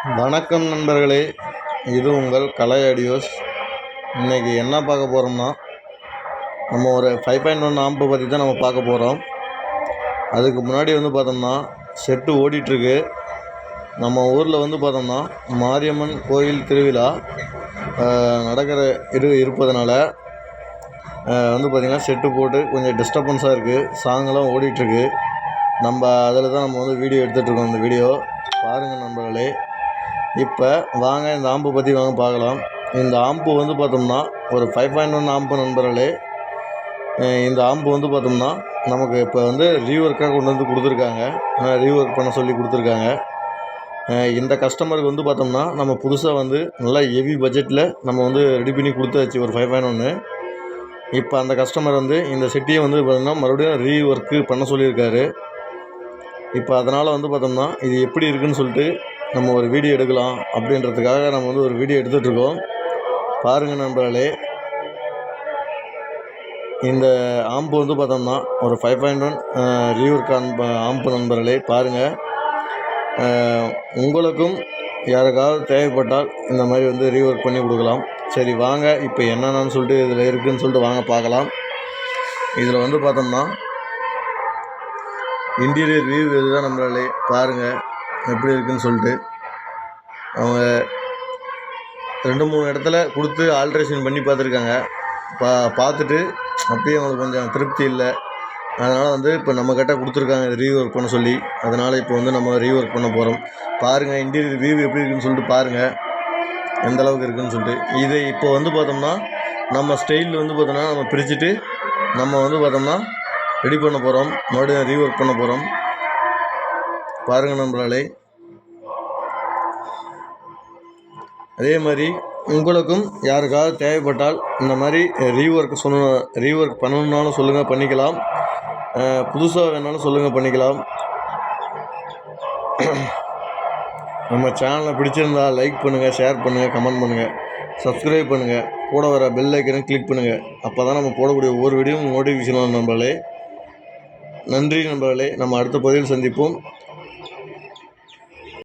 வணக்கம் நண்பர்களே, இது உங்கள் கலை ஆடியோஸ். இன்றைக்கி என்ன பார்க்க போகிறோம்னா, நம்ம ஒரு 5.1 ஆம்பை பற்றி தான் நம்ம பார்க்க போகிறோம். அதுக்கு முன்னாடி பார்த்தோம்னா செட்டு ஓடிட்டுருக்கு. நம்ம ஊரில் பார்த்தோம்னா மாரியம்மன் கோயில் திருவிழா நடக்கிற இருப்பதனால பார்த்திங்கன்னா செட்டு போட்டு கொஞ்சம் டிஸ்டர்பன்ஸாக இருக்குது. சாங்கெல்லாம் ஓடிட்டுருக்கு. நம்ம அதில் தான் நம்ம வீடியோ எடுத்துகிட்ருக்கோம். இந்த வீடியோ பாருங்கள் நண்பர்களே. இப்போ வாங்க இந்த ஆம்பை பற்றி பார்க்கலாம். இந்த ஆம்பு பார்த்தோம்னா ஒரு 5.1 ஆம்பு நண்பர்களே. இந்த ஆம்பு பார்த்தோம்னா நமக்கு இப்போ ரீஒர்க்காக கொண்டு கொடுத்துருக்காங்க. ரீஒர்க் பண்ண சொல்லி கொடுத்துருக்காங்க. இந்த கஸ்டமருக்கு பார்த்தோம்னா நம்ம புதுசாக நல்லா ஹெவி பட்ஜெட்டில் நம்ம ரெடி பண்ணி கொடுத்தாச்சு ஒரு 5.1. இப்போ அந்த கஸ்டமர் இந்த செட்டியை பார்த்தோம்னா மறுபடியும் ரீஒர்க்கு பண்ண சொல்லியிருக்காரு. இப்போ அதனால் பார்த்தோம்னா இது எப்படி இருக்குதுன்னு சொல்லிட்டு நம்ம ஒரு வீடியோ எடுக்கலாம் அப்படின்றதுக்காக நம்ம ஒரு வீடியோ எடுத்துகிட்ருக்கோம். பாருங்கள் நண்பர்களே, இந்த ஆம்பு பார்த்தோம்னா ஒரு 5.1 ரீஒர்க் ஆம்பு நண்பர்களே. பாருங்கள், உங்களுக்கும் யாருக்காவது தேவைப்பட்டால் இந்த மாதிரி ரீஒர்க் பண்ணி கொடுக்கலாம். சரி வாங்க, இப்போ என்னென்னு சொல்லிட்டு இதில் இருக்குதுன்னு சொல்லிட்டு வாங்க பார்க்கலாம். இதில் பார்த்தோம்னா இன்டீரியர் வியூ இதுதான் நண்பர்களே. பாருங்கள் எப்படி இருக்குதுன்னு சொல்லிட்டு அவங்க 2-3 இடத்துல கொடுத்து ஆல்ட்ரேஷன் பண்ணி பார்த்துருக்காங்க. பார்த்துட்டு அப்பயும் அவங்களுக்கு கொஞ்சம் திருப்தி இல்லை. அதனால் இப்போ நம்மக்கிட்ட கொடுத்துருக்காங்க இது ரீஒர்க் பண்ண சொல்லி. அதனால் இப்போ நம்ம ரீஒர்க் பண்ண போகிறோம். பாருங்கள் இன்டீரியர் வியூ எப்படி இருக்குதுன்னு சொல்லிட்டு பாருங்கள், எந்த அளவுக்கு இருக்குதுன்னு சொல்லிட்டு. இதை இப்போ பார்த்தோம்னா நம்ம ஸ்டைல் பார்த்தோம்னா நம்ம பிரிச்சுட்டு நம்ம பார்த்தோம்னா ரெடி பண்ண போகிறோம். மறுபடியும் ரீஒர்க் பண்ண போகிறோம். பாருங்கள் நண்பர்களே. அதே மாதிரி உங்களுக்கும் யாருக்காவது தேவைப்பட்டால் இந்த மாதிரி ரீஒர்க் பண்ணணுன்னாலும் சொல்லுங்கள், பண்ணிக்கலாம். புதுசாக வேணாலும் சொல்லுங்கள், பண்ணிக்கலாம். நம்ம சேனலை பிடிச்சிருந்தா லைக் பண்ணுங்கள், ஷேர் பண்ணுங்கள், கமெண்ட் பண்ணுங்கள், சப்ஸ்கிரைப் பண்ணுங்கள், கூட வர பெல் ஐக்கனை கிளிக் பண்ணுங்கள். அப்போ தான் நம்ம போடக்கூடிய ஒவ்வொரு வீடியோவும் நோட்டிஃபிகேஷன் நண்பர்களே. நன்றி நண்பர்களே. நம்ம அடுத்த பதிவில் சந்திப்போம்.